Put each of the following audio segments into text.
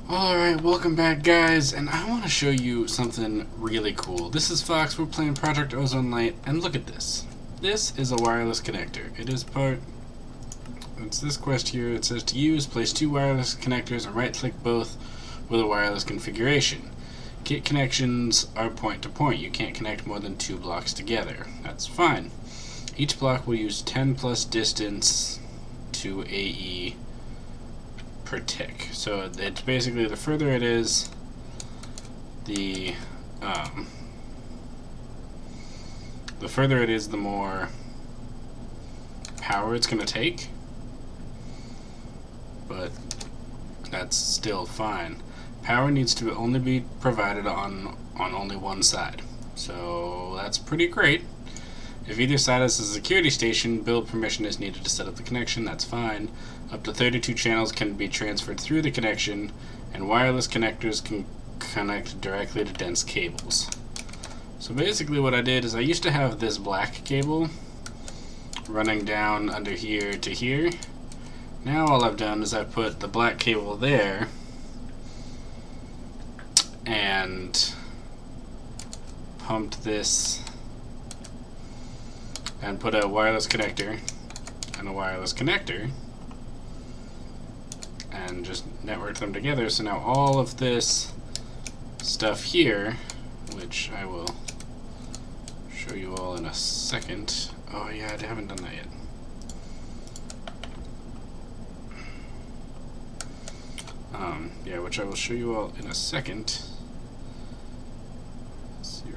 Alright, welcome back guys, and I want to show you something really cool. This is Fox, we're playing Project Ozone Lite, and look at this. This is a wireless connector. It's this quest here. It says to use, place two wireless connectors and right click both with a wireless configuration. Kit connections are point to point. You can't connect more than 2 blocks together. That's fine. Each block will use 10 plus distance to AE per tick. So it's basically the further it is, the more power it's going to take. But that's still fine. Power needs to only be provided on only one side. So that's pretty great. If either side has a security station, build permission is needed to set up the connection. That's fine. Up to 32 channels can be transferred through the connection, and wireless connectors can connect directly to dense cables. So basically what I did is I used to have this black cable running down under here to here. Now all I've done is I've put the black cable there and pumped this and put a wireless connector and a wireless connector and just network them together. So now all of this stuff here, which I will show you all in a second. Oh yeah, I haven't done that yet. Yeah, which I will show you all in a second. 0,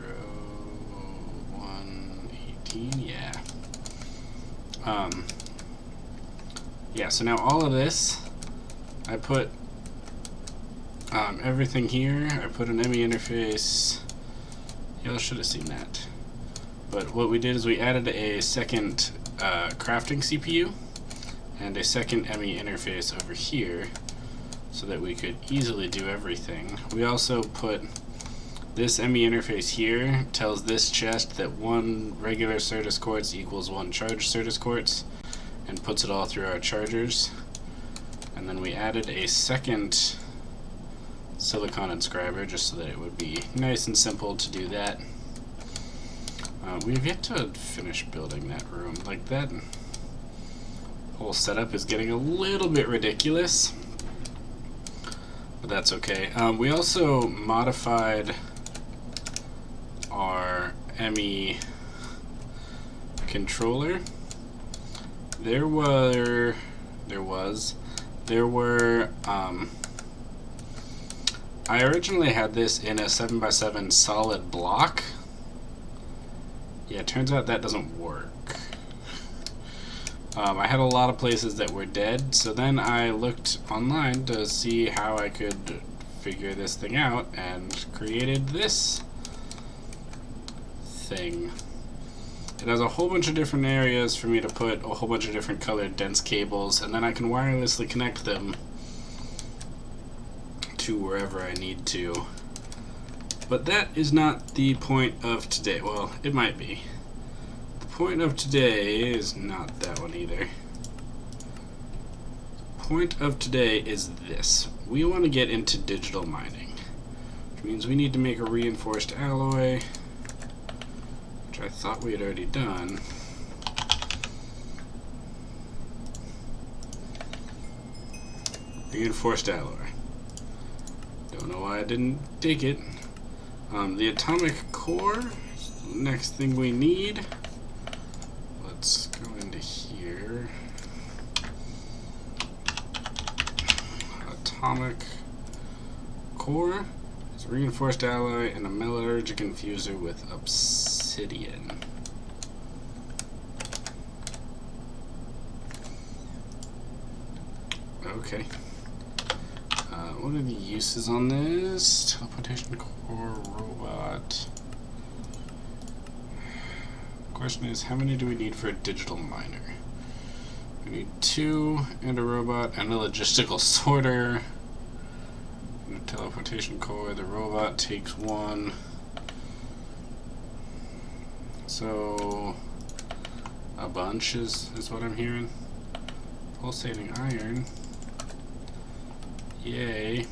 1, 18, yeah. Yeah, so now all of this, I put everything here. I put an ME interface. Y'all should have seen that. But what we did is we added a second crafting CPU and a second ME interface over here, so that we could easily do everything. We also put this ME interface here, tells this chest that 1 regular Certus quartz equals 1 charged Certus quartz, and puts it all through our chargers. And then we added a second silicon inscriber just so that it would be nice and simple to do that. We have yet to finish building that room. Like, that whole setup is getting a little bit ridiculous, but that's okay. We also modified our ME controller. There were I originally had this in a 7x7 solid block. Yeah, it turns out that doesn't work. I had a lot of places that were dead, so then I looked online to see how I could figure this thing out and created this thing. It has a whole bunch of different areas for me to put a whole bunch of different colored dense cables, and then I can wirelessly connect them to wherever I need to. But that is not the point of today. Well, it might be. The point of today is not that one either. The point of today is this. We want to get into digital mining, which means we need to make a reinforced alloy, which I thought we had already done. Reinforced alloy. Don't know why I didn't take it. The atomic core is the next thing we need. Let's go into here. Atomic core is a reinforced alloy and a metallurgic infuser with obsidian. Okay. What are the uses on this? Teleportation core robot. Question is, how many do we need for a digital miner? We need 2 and a robot and a logistical sorter. And a teleportation core. The robot takes 1. So a bunch is what I'm hearing. Pulsating iron. Yay.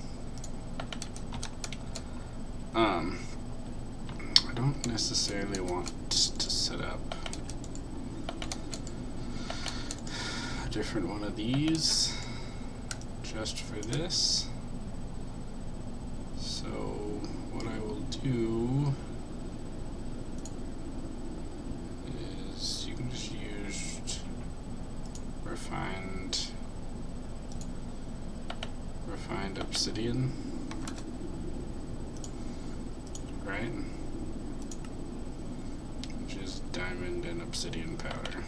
I don't necessarily want to set up a different one of these just for this. So what I will do is you can just use refined obsidian, right? Which is diamond and obsidian powder.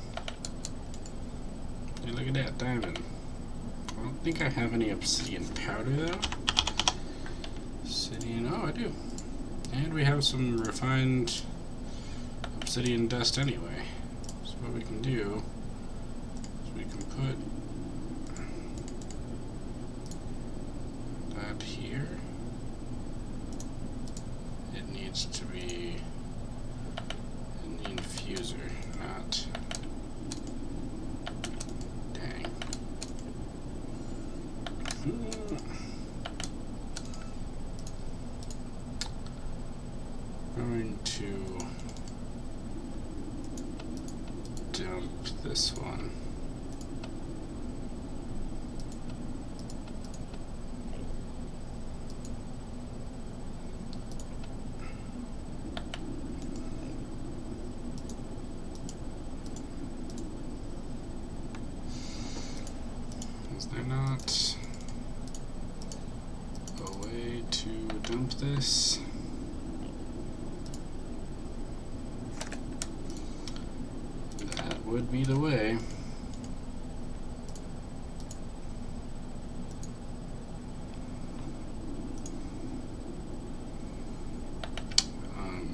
Hey, look at that, diamond. I don't think I have any obsidian powder though. Obsidian, oh I do. And we have some refined obsidian dust anyway. So what we can do is we can put that here. It needs to be in the infuser, not... Dang. Going to dump this one. Is there not a way to dump this? That would be the way.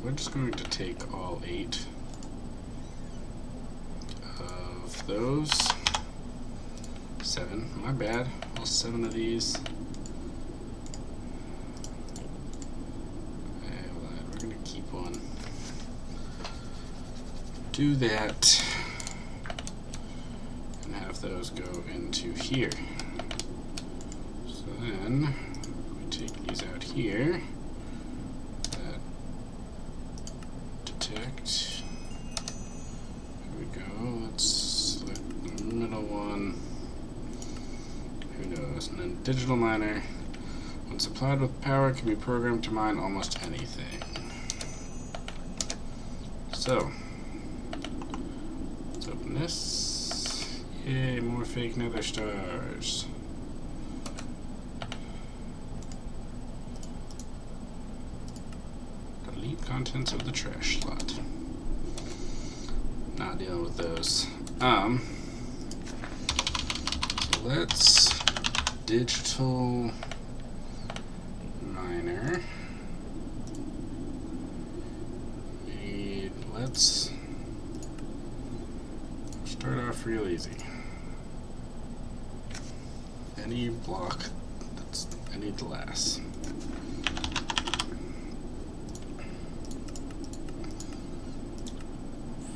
We're just going to take all 8 of those. 7, my bad. All 7 of these. Okay, we're gonna keep one. Do that. And have those go into here. So then, we take these out here. That detect. Here we go. Let's select the middle one. Who knows? And then digital miner, when supplied with power, can be programmed to mine almost anything. So, let's open this. Yay, more fake nether stars. Delete contents of the trash slot. Not dealing with those. So let's digital miner. Let's start off real easy. Any block that's any glass.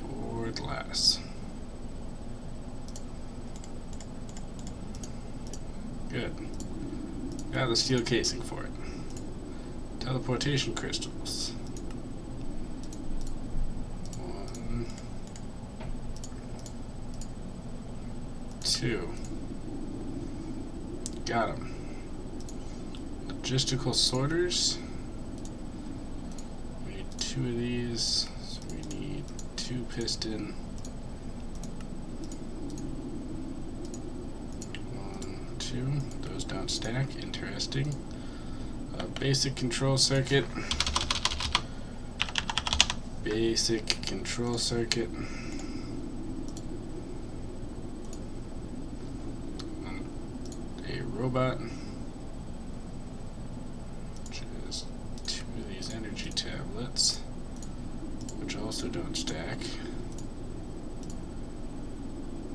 For glass. Good. Got the steel casing for it. Teleportation crystals. 1, 2. Got them. Logistical sorters. We need 2 of these, so we need 2 piston. 1, 2. Those don't stack. Interesting. A basic control circuit. Basic control circuit. A robot. Which is 2 of these energy tablets, which also don't stack.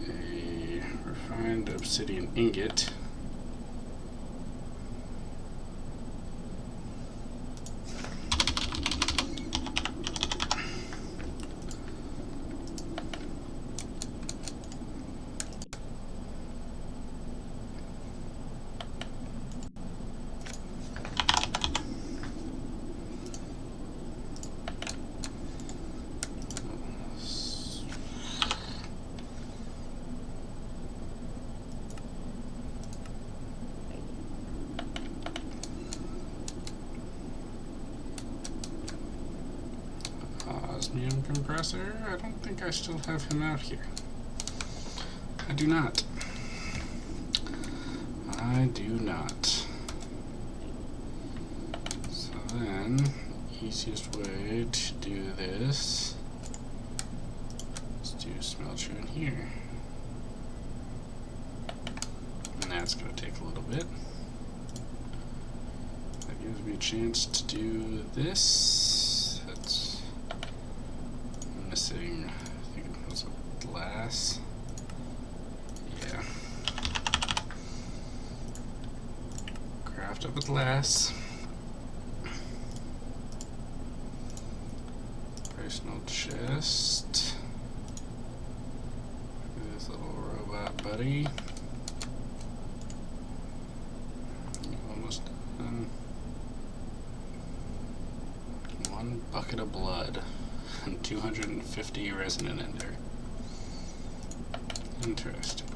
A refined obsidian ingot. osmium compressor. I don't think I still have him out here. I do not. I do not. So then, easiest way to do this is to smelt you in here. And that's going to take a little bit. That gives me a chance to do this. That's missing, I think it was a glass. Yeah. Craft up a glass. Personal chest. This little robot buddy. Almost done. 1 bucket of blood and 250 resonant ender. Interesting.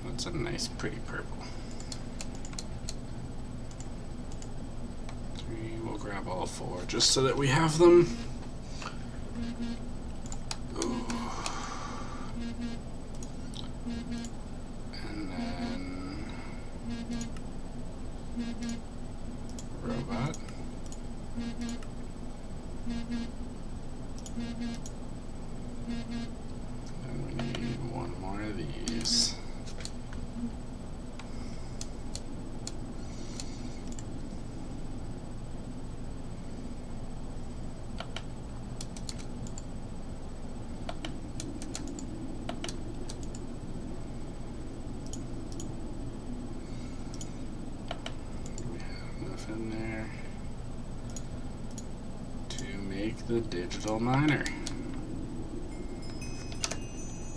That's a nice, pretty purple. 3, we'll grab all 4 just so that we have them. Ooh. And then robot. And we need 1 more of these. We have enough in there to make the digital miner.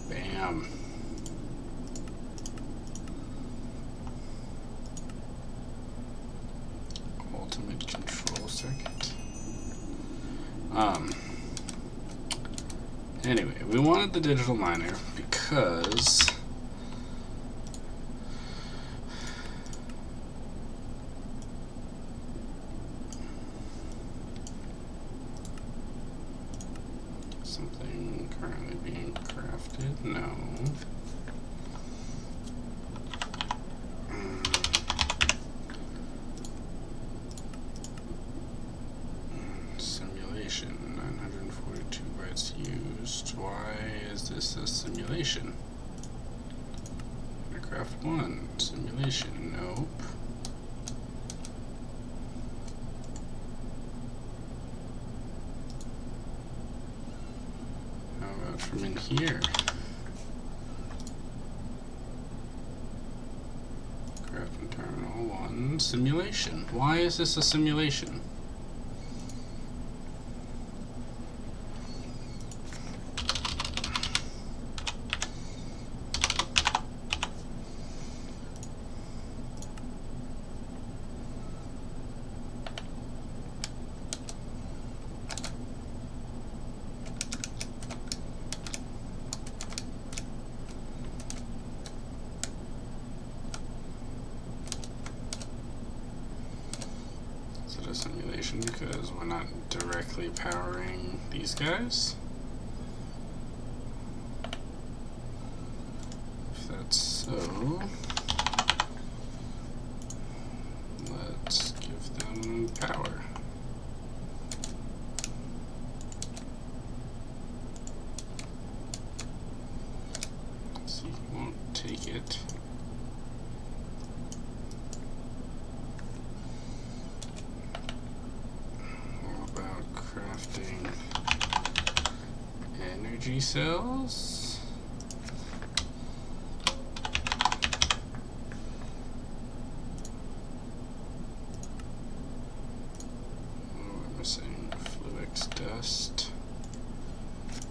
Bam. Ultimate control circuit. Anyway, we wanted the digital miner because something currently being crafted? No. Simulation, 942 bytes used. Why is this a simulation? Hermitcraft 1, simulation, nope. How about from in here? Crafting terminal 1, simulation. Why is this a simulation? A simulation because we're not directly powering these guys. If that's so, let's give them power. Let's see, he won't take it. Crafting energy cells. Oh, we're missing fluix dust.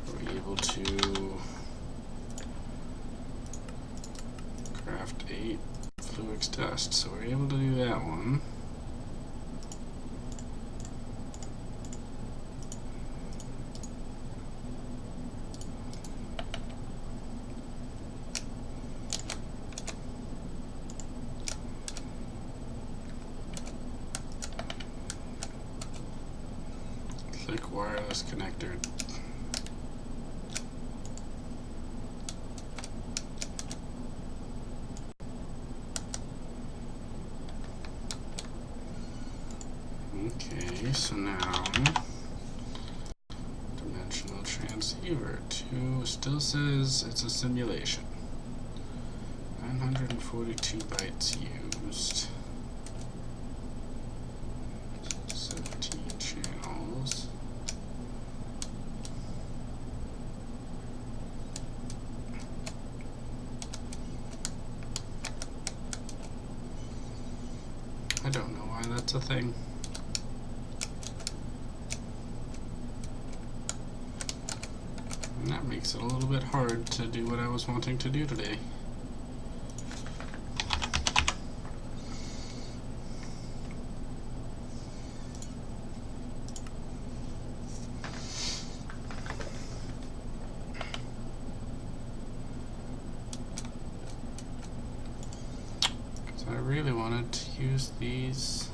Are we able to craft 8 fluix dust? So we're able to do that one. wireless connector. Okay, so now dimensional transceiver 2 still says it's a simulation. 942 bytes used. 17 channels. I don't know why that's a thing. And that makes it a little bit hard to do what I was wanting to do today. I really wanted to use these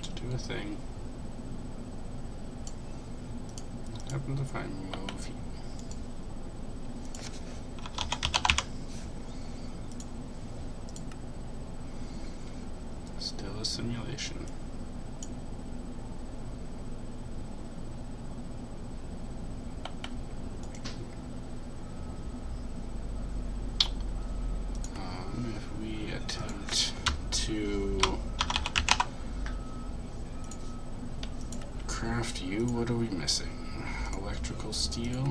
to do a thing. What happens if I move you? Still a simulation. To craft you, what are we missing? Electrical steel,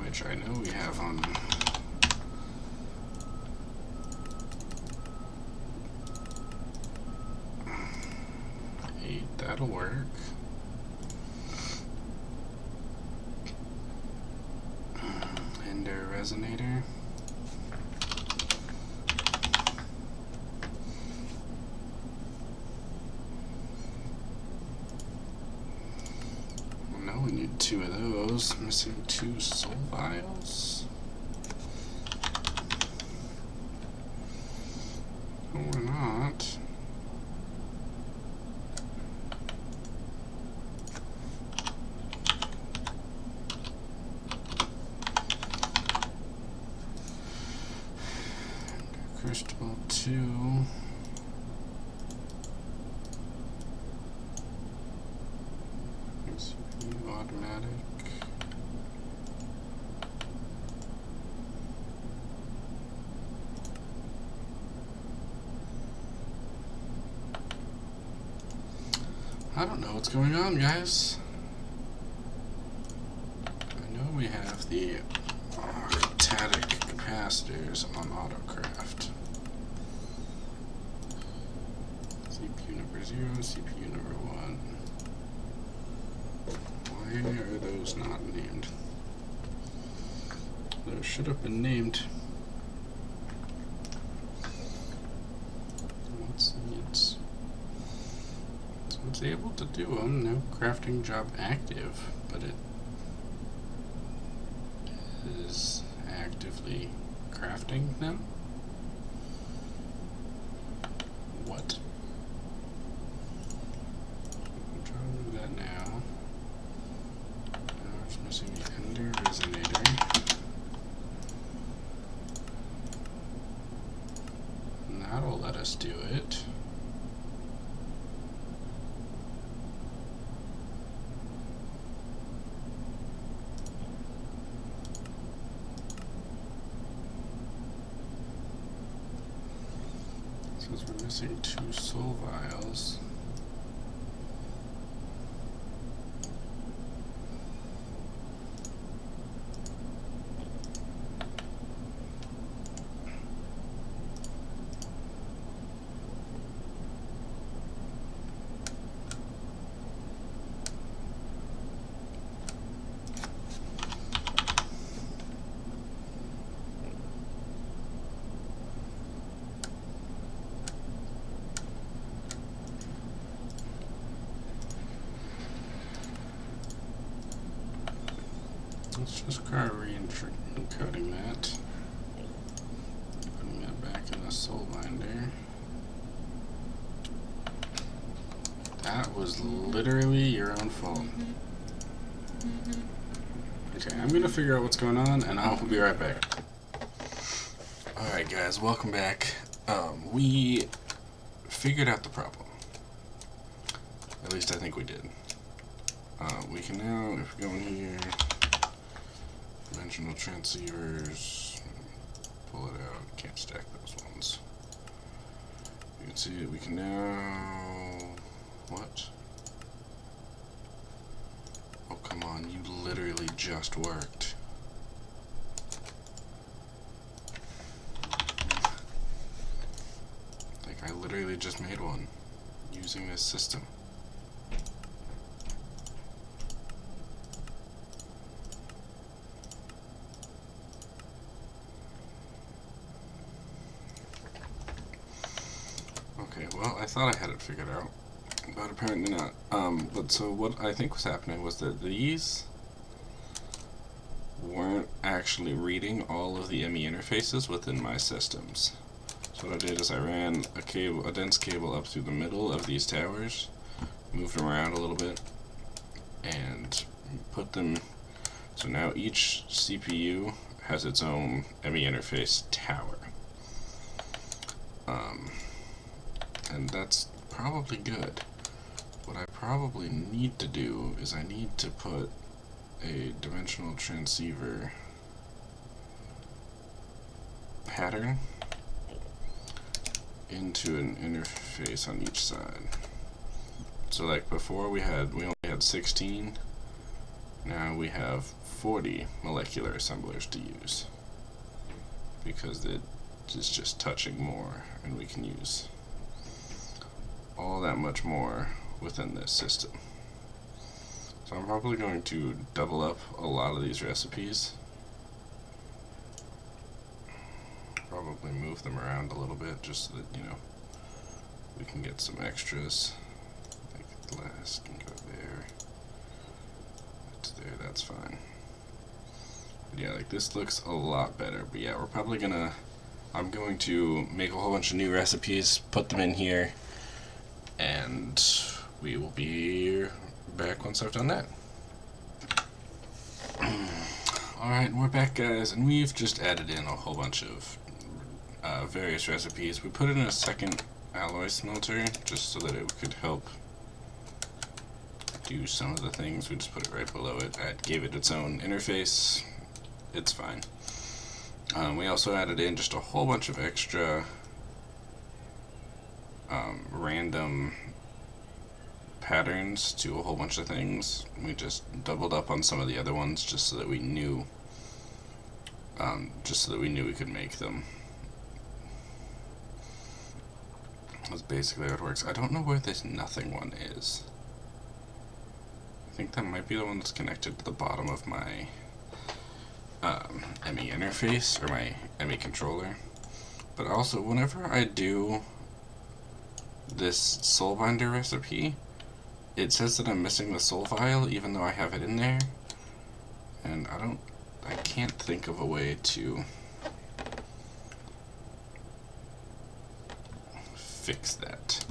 which I know we have on eight. That'll work. Ender resonator. We need 2 of those. Missing 2 soul vials. No, we're not. Crystal 2. Automatic. I don't know what's going on, guys. I know we have the octatic capacitors on autocraft. CPU number 0, CPU number 1. Why are those not named? Those should have been named. What's needs? So it's able to do them. No crafting job active, but it is actively crafting them. What? I'm trying to do that now. Now it's missing the ender resonator. And that'll let us do it. Since we're missing 2 soul vials. Let's just try re-encoding that. Putting that back in the soul binder. That was literally your own fault. Okay, I'm gonna figure out what's going on, and I'll be right back. Alright guys, welcome back. We figured out the problem. At least I think we did. We can now, if we go in here, dimensional transceivers, pull it out, can't stack those ones. You can see it, we can now, what? Oh come on, you literally just worked. Like I literally just made one using this system. Okay, well, I thought I had it figured out, but apparently not. But so what I think was happening was that these weren't actually reading all of the ME interfaces within my systems. So what I did is I ran a dense cable up through the middle of these towers, moved them around a little bit, and put them, so now each CPU has its own ME interface tower. And that's probably good. What I probably need to do is I need to put a dimensional transceiver pattern into an interface on each side. So like before we only had 16, now we have 40 molecular assemblers to use, because it is just touching more, and we can use all that much more within this system. So I'm probably going to double up a lot of these recipes. Probably move them around a little bit just so that, you know, we can get some extras. Like glass can go there. That's there, that's fine. But yeah, like this looks a lot better. But yeah, we're probably gonna, I'm going to make a whole bunch of new recipes, put them in here, and we will be back once I've done that. Alright, we're back guys, and we've just added in a whole bunch of various recipes. We put in a second alloy smelter just so that it could help do some of the things. We just put it right below it. I gave it its own interface. It's fine. We also added in just a whole bunch of extra random patterns to a whole bunch of things. We just doubled up on some of the other ones just so that we knew we could make them. That's basically how it works. I don't know where this nothing one is. I think that might be the one that's connected to the bottom of my ME interface, or my ME controller. But also, whenever I do this soulbinder recipe, it says that I'm missing the soul vial even though I have it in there, and I can't think of a way to fix that.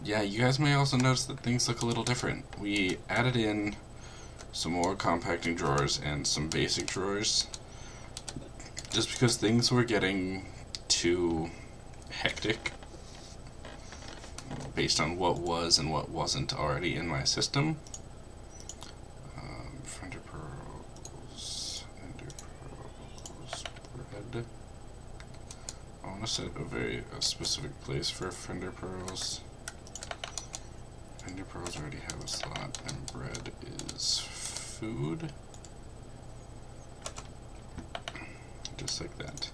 Yeah, you guys may also notice that things look a little different. We added in some more compacting drawers and some basic drawers just because things were getting too hectic based on what was and what wasn't already in my system. Fender pearls, bread. I want to set a specific place for Fender pearls. Fender pearls already have a slot, and bread is food. Just like that.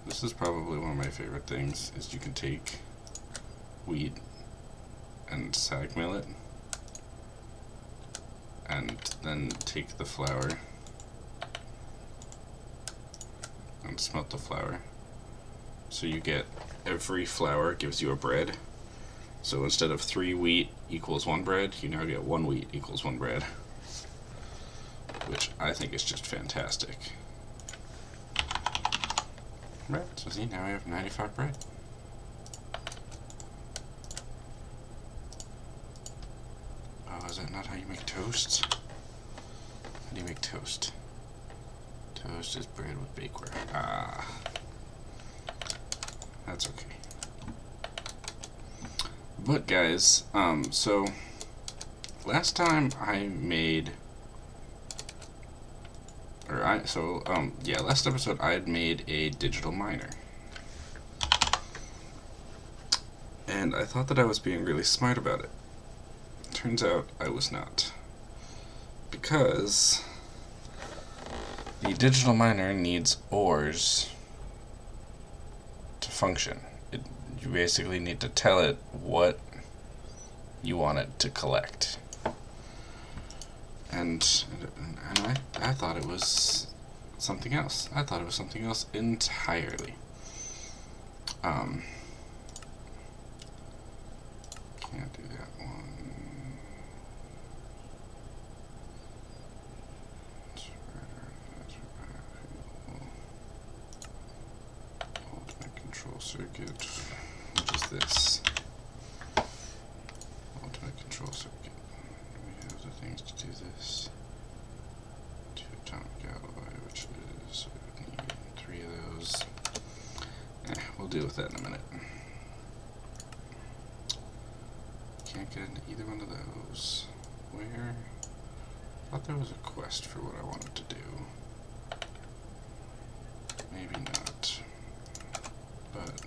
This is probably one of my favorite things, is you can take wheat and sag mill it, and then take the flour and smelt the flour. So you get, every flour gives you a bread. So instead of 3 wheat equals 1 bread, you now get 1 wheat equals 1 bread, which I think is just fantastic. Right, so see, now we have 95 bread. that not how you make toast? How do you make toast? Toast is bread with bakeware. Ah. That's okay. But guys, so last time I made, last episode I had made a digital miner. And I thought that I was being really smart about it. Turns out I was not. Because the digital miner needs ores to function. You basically need to tell it what you want it to collect. And I thought it was something else. I thought it was something else entirely. Can't do that one. Ultimate control circuit. What is this? Ultimate control circuit. We have the things to do this. 2 atomic alloy, which is, we need 3 of those. We'll deal with that in a minute. Can't get into either one of those. Where? I thought there was a quest for what I wanted to do. Maybe not. But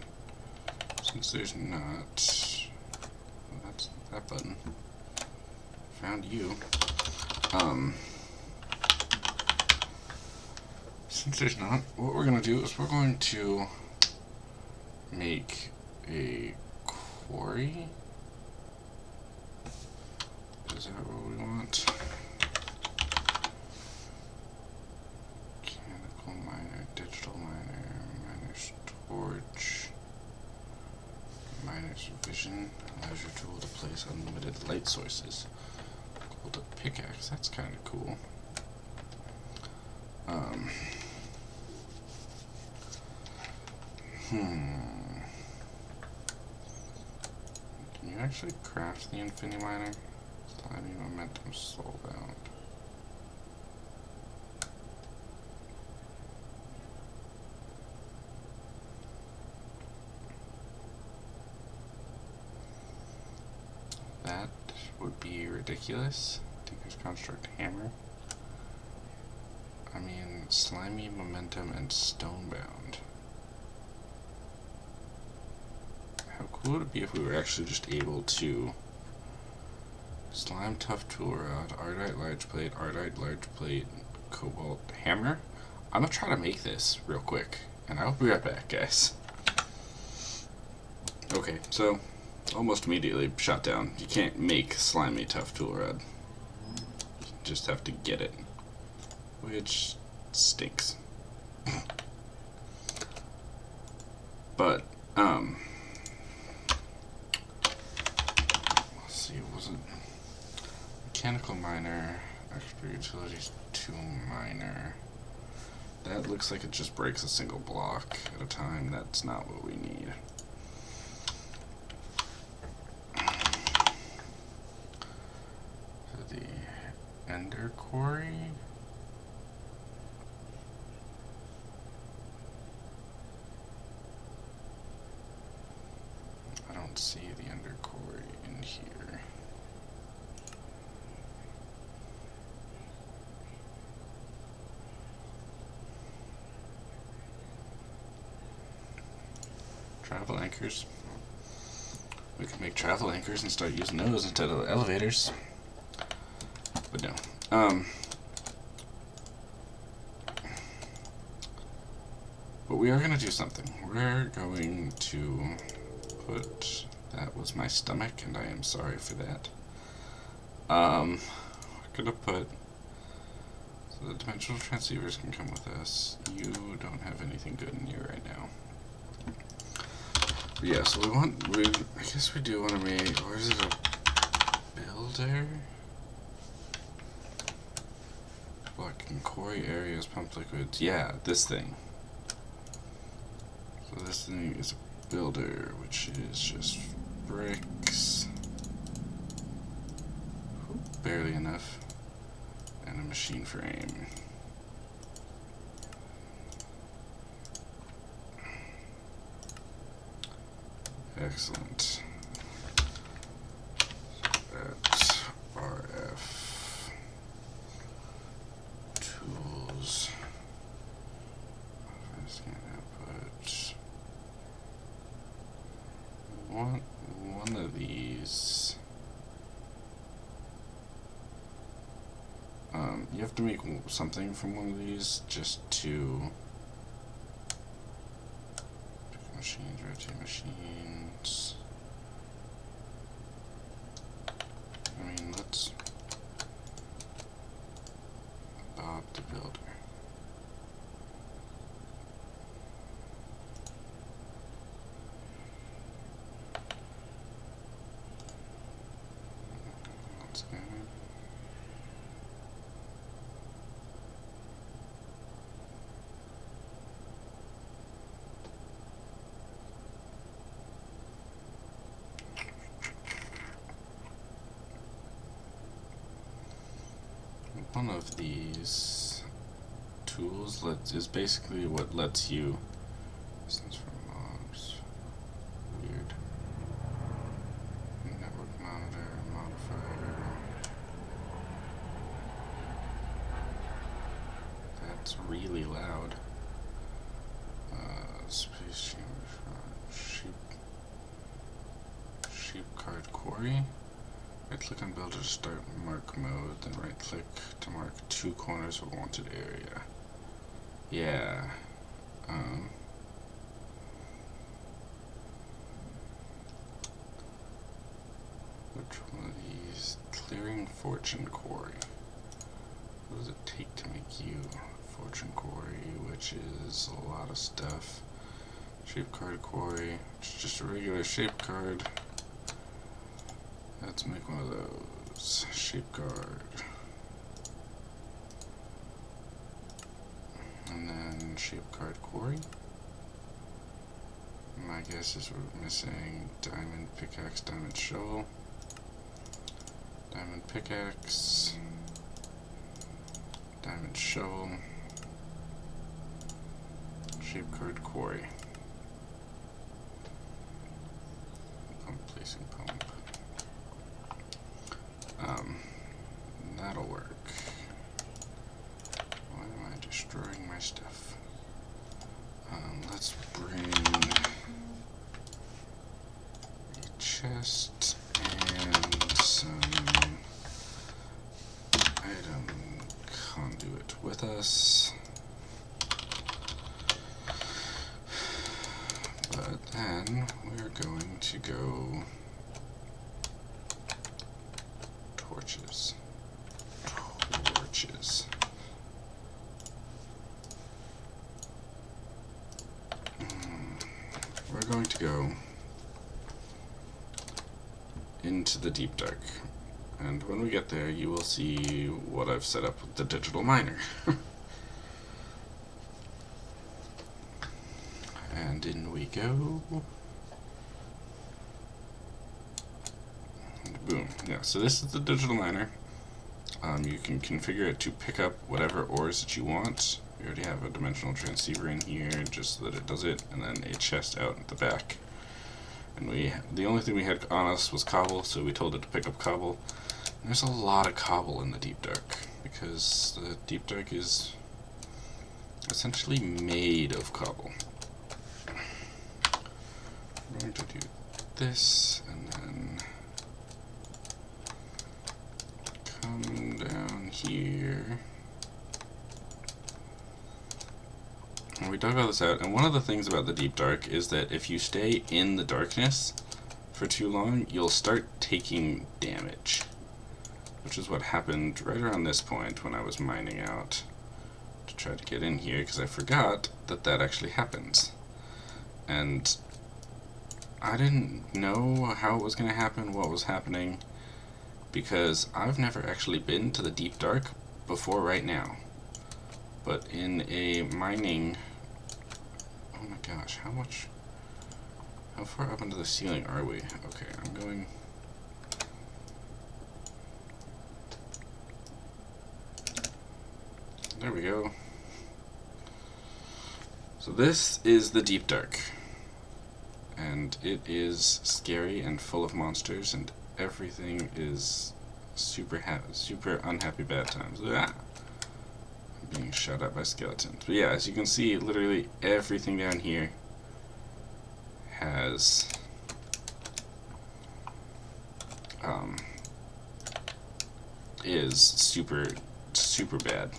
since there's not, well, that's that button. Found you. Since there's not, what we're gonna do is we're going to make a quarry. Is that what we want? Mechanical miner, digital miner, miner's torch, miner's vision, allows your tool to place unlimited light sources. Hold a pickaxe, that's kind of cool. Can you actually craft the Infinity Miner? Slimy momentum soulbound. That would be ridiculous. Tinker's Construct Hammer. I mean, slimy momentum and stonebound. How cool would it be if we were actually just able to slime tough tool rod, ardite large plate, cobalt hammer? I'm gonna try to make this real quick, and I'll be right back, guys. Okay, so almost immediately shot down. You can't make slimy tough tool rod. You just have to get it, which stinks. But let's see, was it mechanical miner, extra utilities 2 miner? That looks like it just breaks a single block at a time. That's not what we need. So the ender quarry. I don't see the ender quarry in here. Travel anchors. We could make travel anchors and start using those instead of elevators. But no. But we are going to do something. We're going to put... That was my stomach, and I am sorry for that. We're going to put... So the dimensional transceivers can come with us. You don't have anything good in you right now. But yeah, so I guess we do want to make... Or is it a builder? Blocking quarry areas, pump liquids. Yeah, this thing. So this thing is a builder, which is just bricks. barely enough. And a machine frame. Excellent. That's RF tools. Scan output. Want one of these. You have to make something from one of these just to pick machines, rotate machines. I mean, let's Bob the Builder. Let's go. One of these tools is basically what lets you distance from mobs. Weird. Network monitor, modifier. That's really loud. Space chamber, sheep card quarry. Right click on builder to start mark mode, then right click to mark 2 corners of wanted area. Yeah. Which one of these? Clearing fortune quarry. What does it take to make you fortune quarry, which is a lot of stuff. Shape card quarry, which is just a regular shape card. Let's make one of those. Shape card. And then shape card quarry. My guess is we're missing diamond pickaxe, diamond shovel. Diamond pickaxe. Diamond shovel. Shape card quarry. Pump, placing pump. That'll work. Why am I destroying my stuff? Let's bring a chest and some item conduit with us. But then we're going to go torches. We're going to go into the deep dark, and when we get there you will see what I've set up with the digital miner. And in we go. And boom. Yeah, so this is the digital miner. You can configure it to pick up whatever ores that you want. We already have a dimensional transceiver in here just so that it does it, and then a chest out at the back. And the only thing we had on us was cobble, so we told it to pick up cobble. And there's a lot of cobble in the deep dark, because the deep dark is essentially made of cobble. We're going to do this, and then come down here. And we dug all this out, and one of the things about the deep dark is that if you stay in the darkness for too long, you'll start taking damage. Which is what happened right around this point when I was mining out to try to get in here, because I forgot that that actually happens. And I didn't know how it was going to happen, what was happening, because I've never actually been to the deep dark before right now. But in a mining, oh my gosh, how far up into the ceiling are we? Okay, I'm going There we go. So this is the Deep Dark. And it is scary and full of monsters, and everything is super unhappy bad times. Ah! I'm being shot at by skeletons. But yeah, as you can see, literally everything down here has is super bad.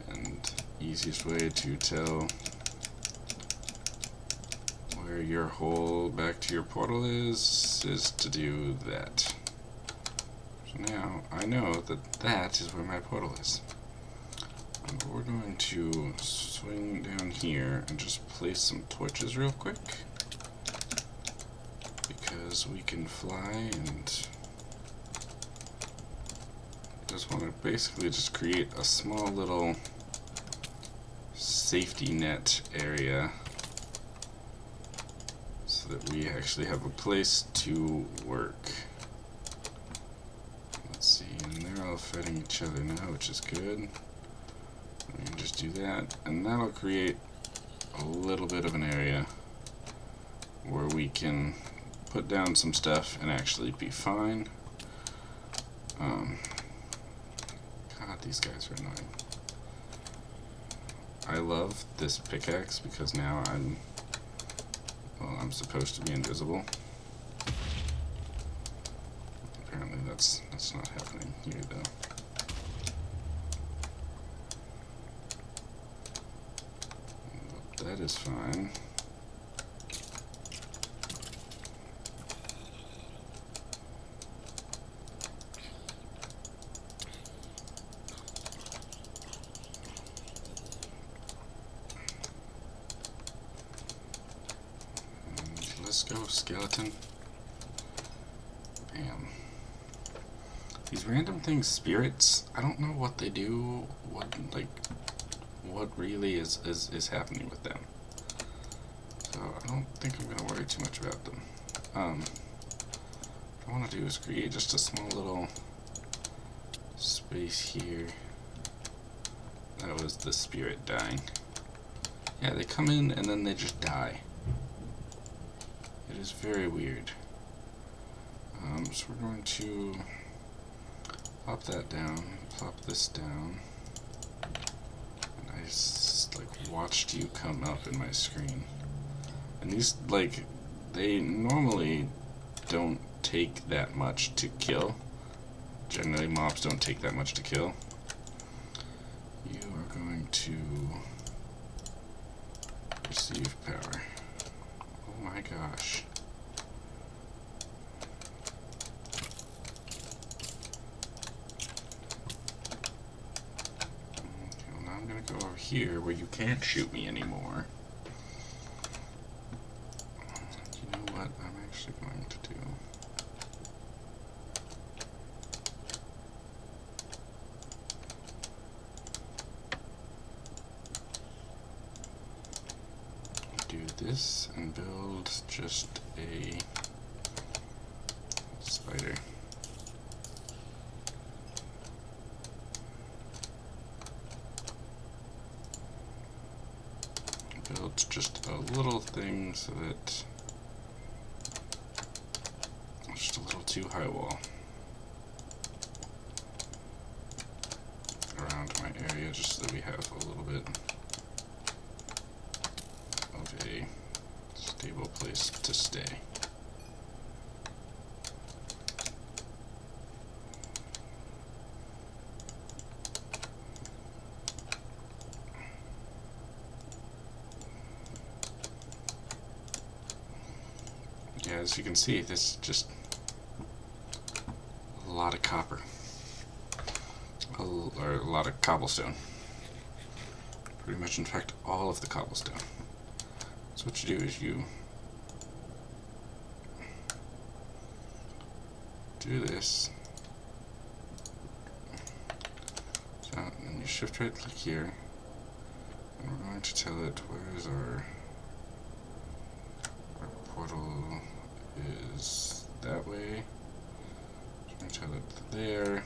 And easiest way to tell where your hole back to your portal is to do that. So now I know that that is where my portal is. And we're going to swing down here and just place some torches real quick, because we can fly, and just want to basically just create a small little safety net area so that we actually have a place to work. Let's see, and they're all fighting each other now, which is good. We can just do that, and that'll create a little bit of an area where we can put down some stuff and actually be fine. God, these guys are annoying. I love this pickaxe because now I'm supposed to be invisible. Apparently that's not happening here though. That is fine. And let's go, skeleton. Bam. These random things, spirits, I don't know what they do, what really is happening with them. So I don't think I'm going to worry too much about them. What I want to do is create just a small little space here. That was the spirit dying. Yeah, they come in and then they just die. It is very weird. So we're going to plop that down, plop this down. I just watched you come up in my screen, and these they normally don't take that much to kill. Generally mobs don't take that much to kill. You are going to receive power. Oh my gosh. Go over here where you can't shoot me anymore. You know what I'm actually going to do? Do this and build just a spider. Build just a little thing so that just a little too high wall around my area, just so that we have a little bit of a stable place to stay. Yeah, as you can see, this is just a lot of copper, or a lot of cobblestone. Pretty much, in fact, all of the cobblestone. So what you do is you do this, so, and you shift right click here, and we're going to tell it where is our portal it there.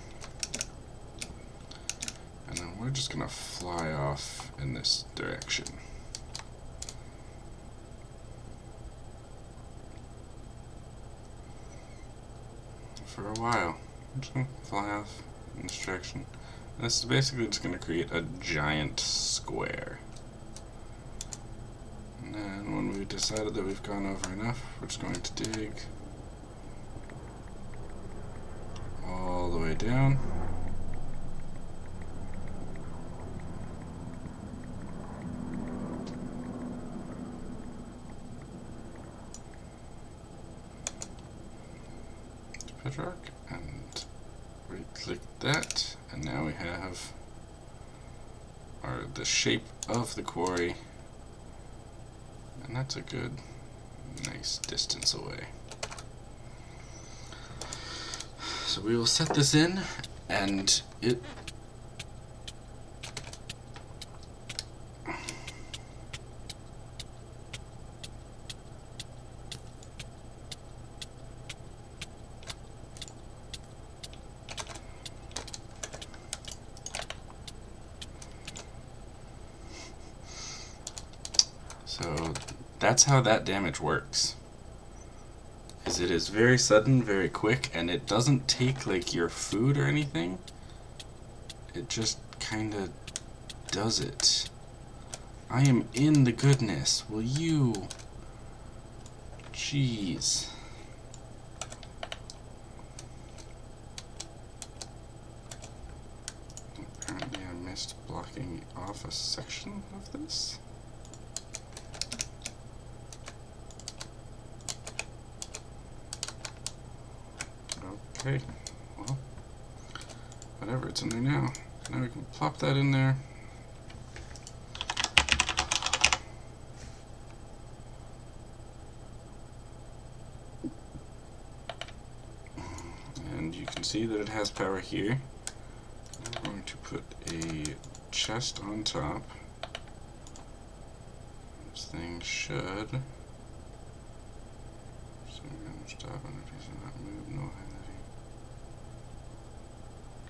And then we're just gonna fly off in this direction. For a while. I'm just gonna fly off in this direction. And this is basically just gonna create a giant square. And then when we decided that we've gone over enough, we're just going to dig all the way down. Bedrock, and right-click that, and now we have the shape of the quarry, and that's a good, nice distance away. So we will set this in, and it So that's how that damage works. Is it is very sudden, very quick, and it doesn't take like your food or anything. It just kinda does it. I am in the goodness. Will you? Jeez. Apparently I missed blocking off a section of this. Okay, well, whatever, it's in there now. Now we can plop that in there. And you can see that it has power here. I'm going to put a chest on top. This thing should. So we're going to stop and it does not move, no highlighting.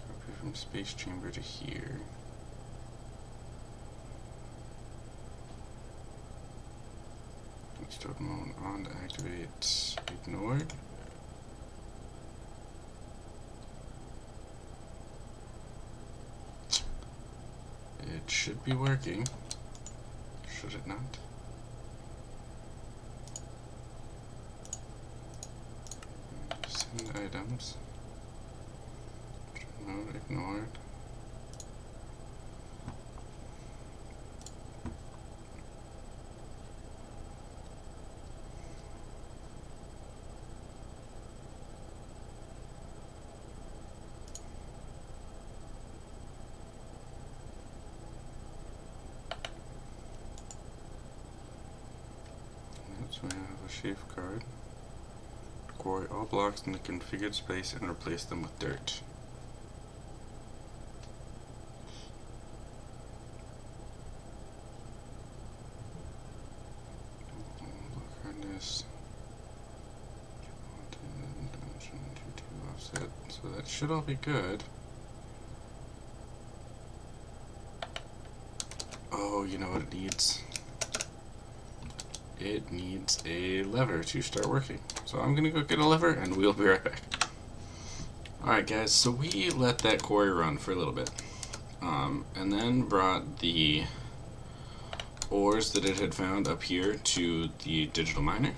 Copy from space chamber to here. Start mode on to activate ignored. It should be working. Should it not? Send items. Mode ignored. So we have a shape card. Quarry all blocks in the configured space and replace them with dirt. Block hardness. Offset. So that should all be good. Oh, you know what it needs? It needs a lever to start working. So I'm gonna go get a lever and we'll be right back. Alright guys, so we let that quarry run for a little bit. And then brought the ores that it had found up here to the digital miner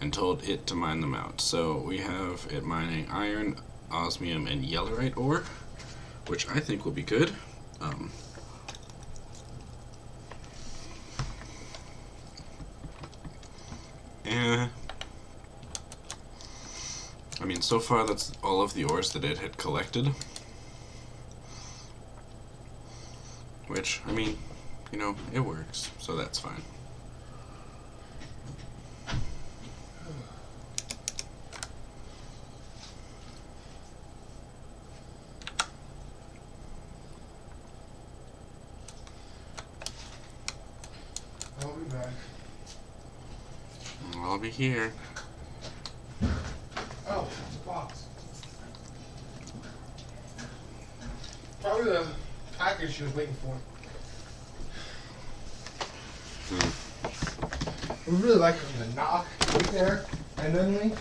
and told it to mine them out. So we have it mining iron, osmium, and yellorite ore, which I think will be good. I mean, so far that's all of the ores that it had collected. Which, I mean, you know, it works, so that's fine. I'll be back. I'll be here. Oh, it's a box. Probably the package she was waiting for. We really like the knock right there, and then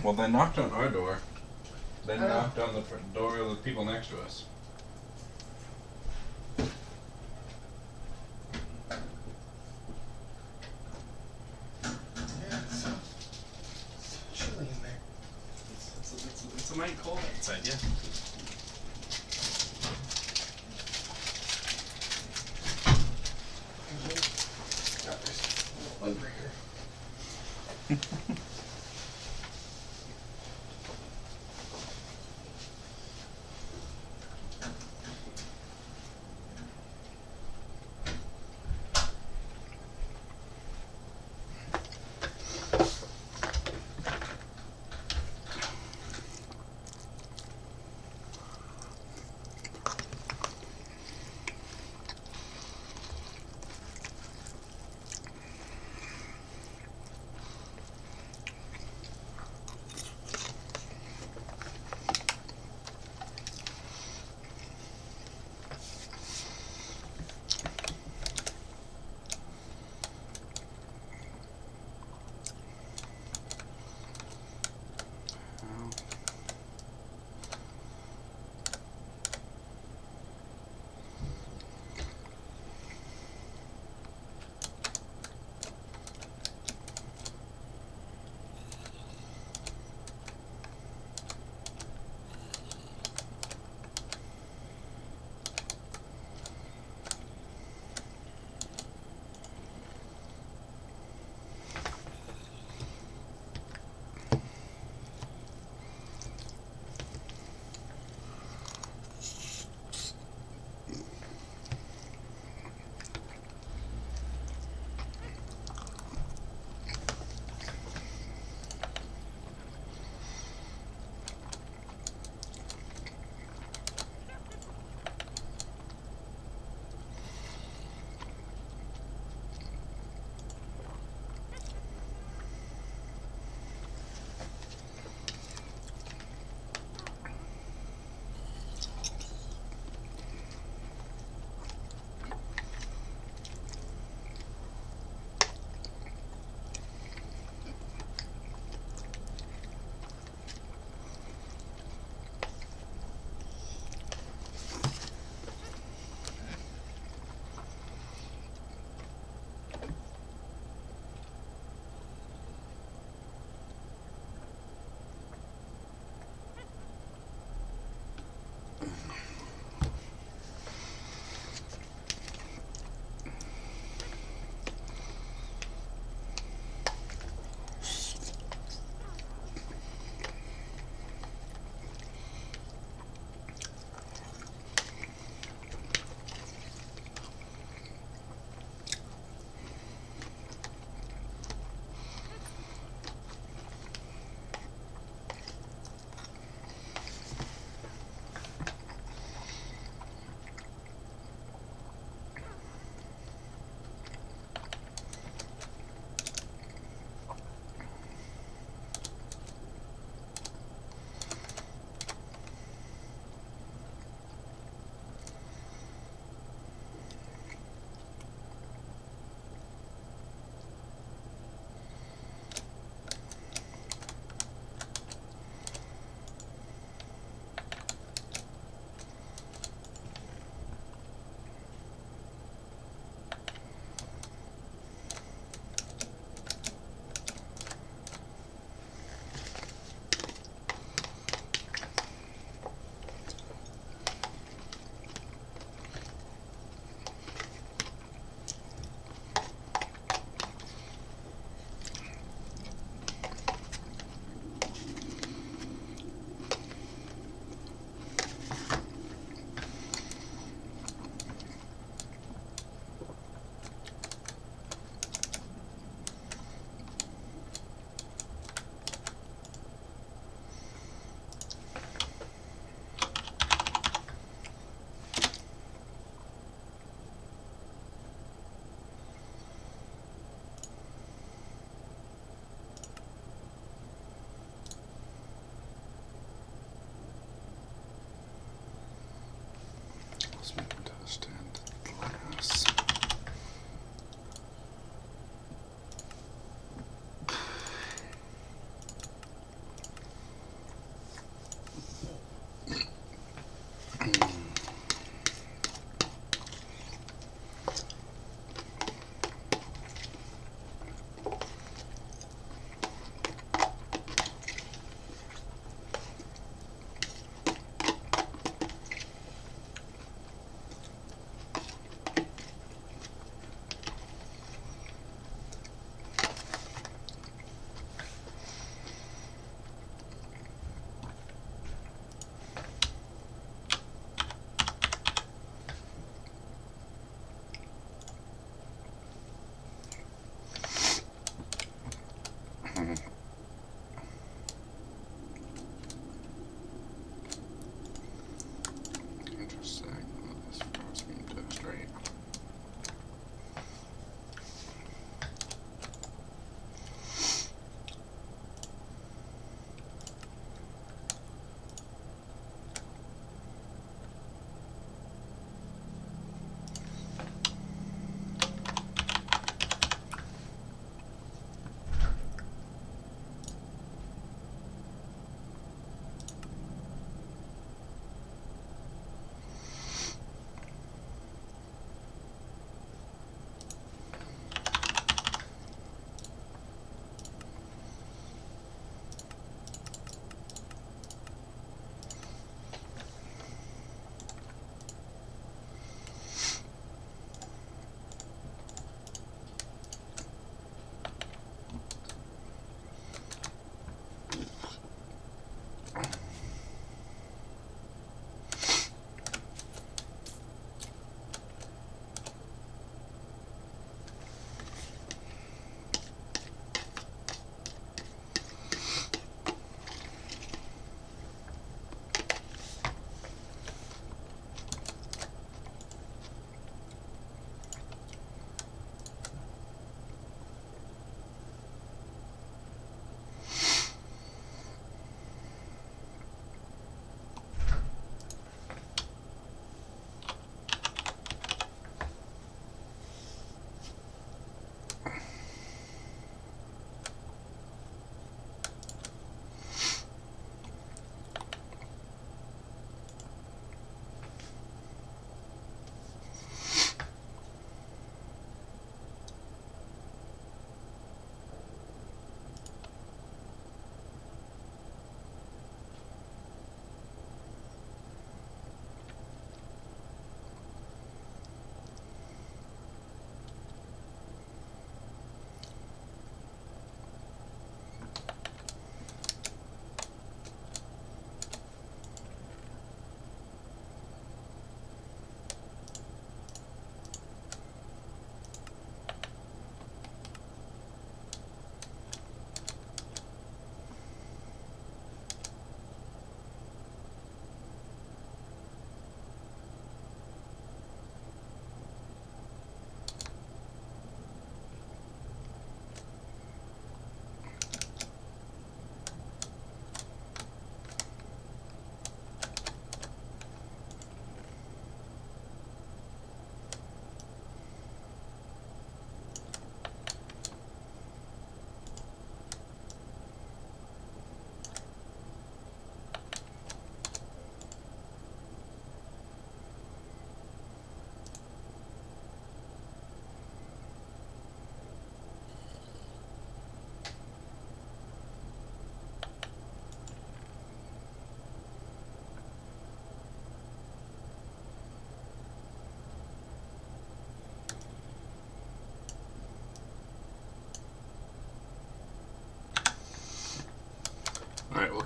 Well, they knocked on our door. Then I know. knocked on the door of the people next to us. Yeah, it's chilly in there. It's a night cold outside, yeah. Got this under here.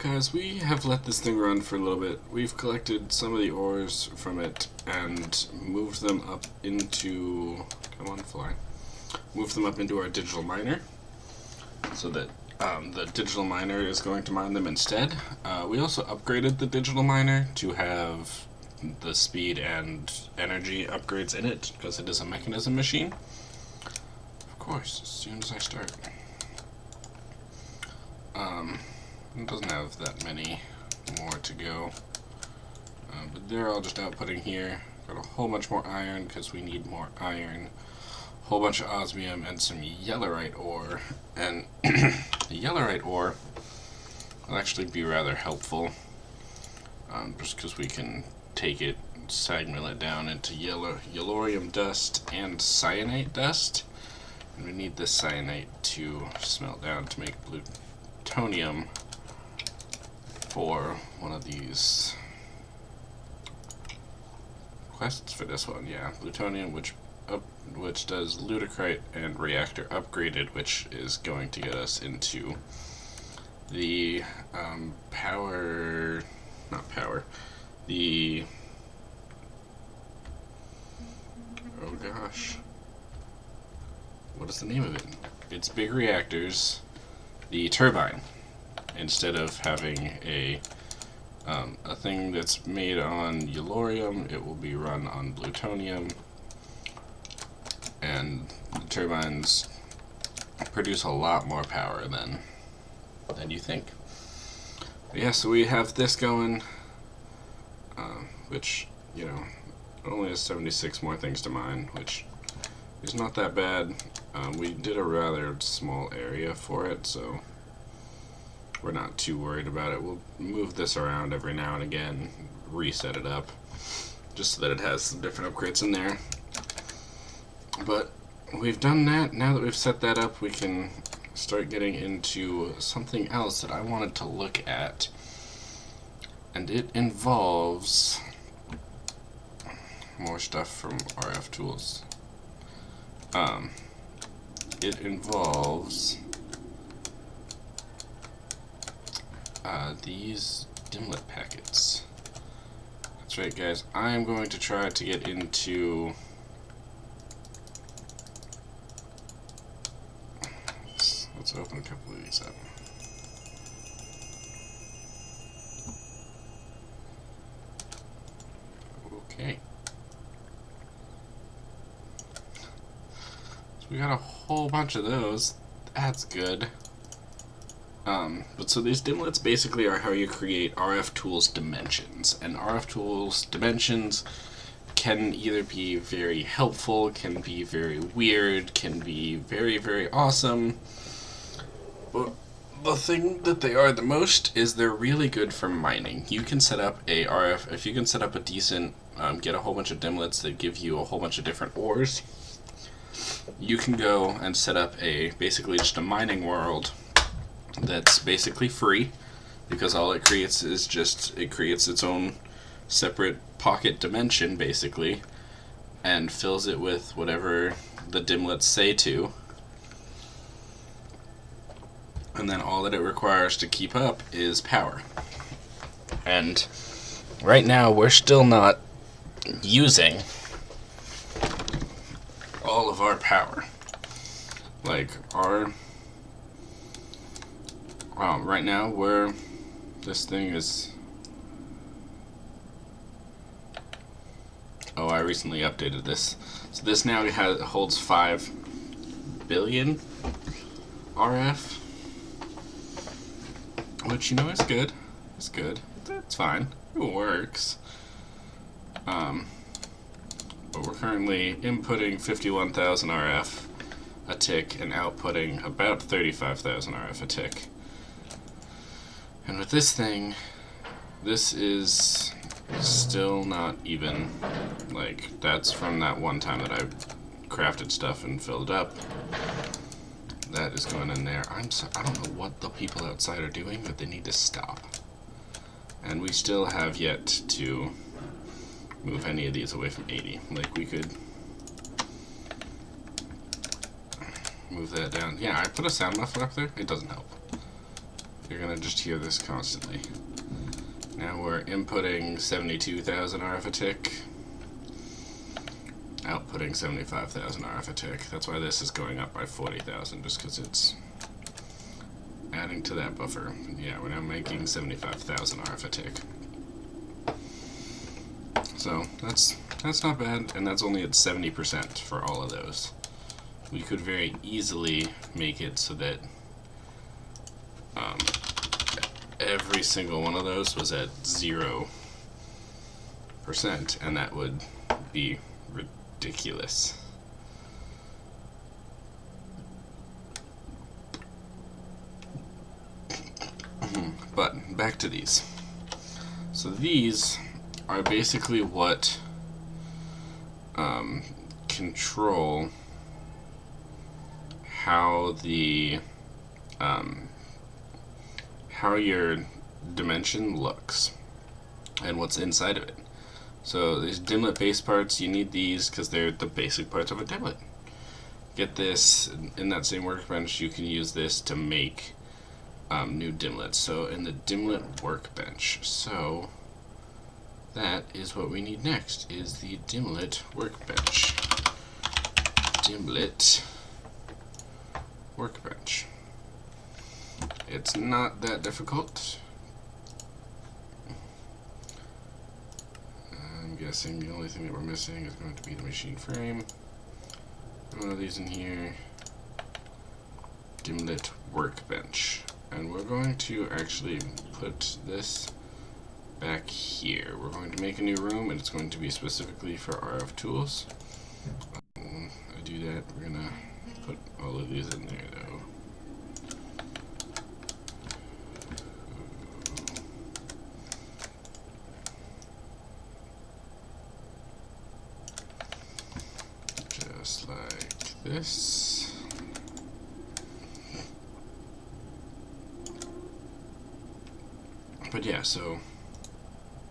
guys, we have let this thing run for a little bit. We've collected some of the ores from it and moved them up into, come on, fly, moved them up into our digital miner so that the digital miner is going to mine them instead. We also upgraded the digital miner to have the speed and energy upgrades in it because it is a mechanism machine. Of course, as soon as I start. It doesn't have that many more to go, but they're all just outputting here. Got a whole bunch more iron because we need more iron, a whole bunch of osmium, and some yellerite ore. And the yellerite ore will actually be rather helpful, just because we can take it, segment it down into yellorium dust and cyanite dust, and we need this cyanite to smelt down to make plutonium for one of these quests for this one. Yeah, plutonium, which does lutecrite and reactor upgraded, which is going to get us into the oh gosh, what is the name of it? It's big reactors, the turbine. Instead of having a thing that's made on yellorium, it will be run on plutonium, and the turbines produce a lot more power than you think. But yeah, so we have this going, which, you know, only has 76 more things to mine, which is not that bad. We did a rather small area for it, so we're not too worried about it. We'll move this around every now and again, reset it up, just so that it has some different upgrades in there. But we've done that. Now that we've set that up, we can start getting into something else that I wanted to look at. And it involves more stuff from RF tools. It involves these dimlet packets. That's right, guys. I am going to try to get into let's open a couple of these up. Okay. So we got a whole bunch of those. That's good. But so these dimlets basically are how you create RF tools dimensions, and RF tools dimensions can either be very helpful, can be very weird, can be very, very awesome. But the thing that they are the most is they're really good for mining. You can set up a RF, if you can set up a decent, get a whole bunch of dimlets that give you a whole bunch of different ores, you can go and set up basically just a mining world that's basically free, because all it creates is it creates its own separate pocket dimension basically, and fills it with whatever the dimlets say to, and then all that it requires to keep up is power. And right now we're still not using all of our power. Like right now this thing is, I recently updated this. So this now holds 5 billion RF, which, you know, is good. It's good. It's fine. It works. But we're currently inputting 51,000 RF a tick and outputting about 35,000 RF a tick. And with this thing, this is still not even, like, that's from that one time that I crafted stuff and filled up. That is going in there. I don't know what the people outside are doing, but they need to stop. And we still have yet to move any of these away from 80. Like, we could move that down. Yeah, I put a sound muffler up there. It doesn't help. You're gonna just hear this constantly. Now we're inputting 72,000 RF a tick, outputting 75,000 RF a tick. That's why this is going up by 40,000, just because it's adding to that buffer. Yeah, we're now making 75,000 RF a tick. So that's not bad, and that's only at 70% for all of those. We could very easily make it so that every single one of those was at 0%, and that would be ridiculous. But back to these. So these are basically what control how the how your dimension looks and what's inside of it. So these dimlet base parts, you need these because they're the basic parts of a dimlet. Get this in that same workbench. You can use this to make new dimlets. So in the dimlet workbench, so that is what we need next, is the dimlet workbench. Dimlet workbench. It's not that difficult. I'm guessing the only thing that we're missing is going to be the machine frame. One of these in here. Dimlet workbench. And we're going to actually put this back here. We're going to make a new room, and it's going to be specifically for RF tools. I do that, we're gonna put all of these in there though. Just like this. But yeah, so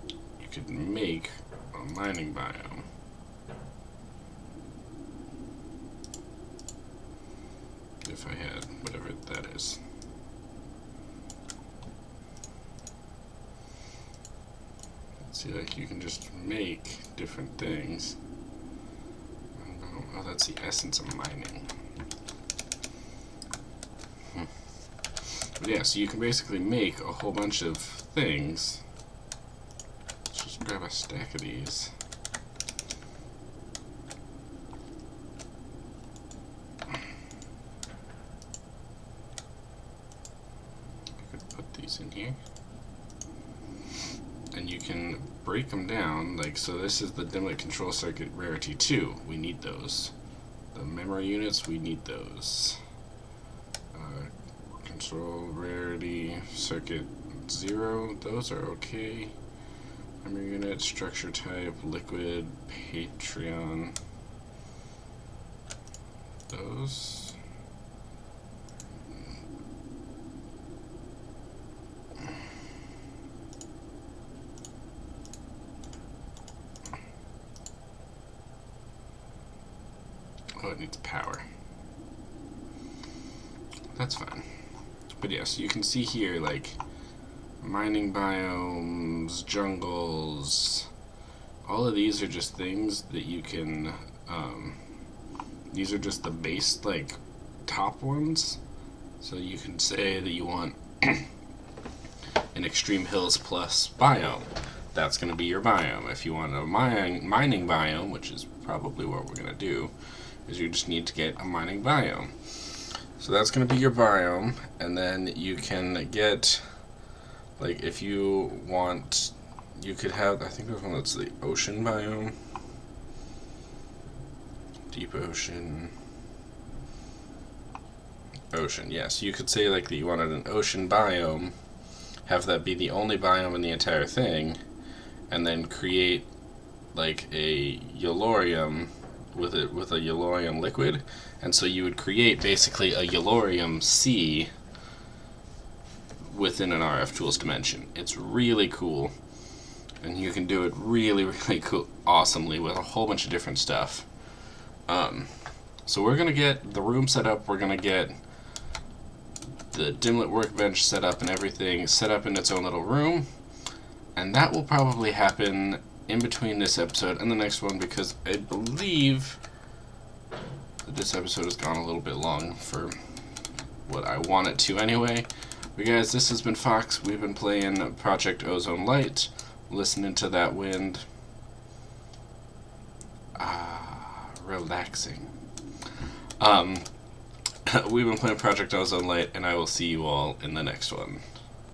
you could make a mining biome. If I had whatever that is. See, like you can just make different things. Oh, that's the essence of mining. But yeah, so you can basically make a whole bunch of things. Let's just grab a stack of these. In here, and you can break them down. Like, so this is the dimlet control circuit rarity 2. We need those. The memory units, we need those. Control rarity circuit 0, those are okay. Memory unit, structure type, liquid, Patreon, those. Oh, it needs power. That's fine. But yeah, so you can see here, like, mining biomes, jungles, all of these are just things that you can, these are just the base, like, top ones. So you can say that you want an extreme hills plus biome. That's going to be your biome. If you want a mining biome, which is probably what we're going to do, is you just need to get a mining biome. So that's going to be your biome, and then you can get, like, if you want, you could have, I think there's one that's the ocean biome, deep ocean, yeah. So you could say, like, that you wanted an ocean biome, have that be the only biome in the entire thing, and then create, like, a yellorium with a yellorium liquid, and so you would create basically a yellorium sea within an RF tools dimension. It's really cool, and you can do it really, really cool, awesomely with a whole bunch of different stuff. So we're gonna get the room set up. We're gonna get the dimlet workbench set up and everything set up in its own little room. And that will probably happen in between this episode and the next one, because I believe that this episode has gone a little bit long for what I want it to anyway. But guys, this has been Fox. We've been playing Project Ozone Lite, listening to that wind. Relaxing. We've been playing Project Ozone Lite, and I will see you all in the next one.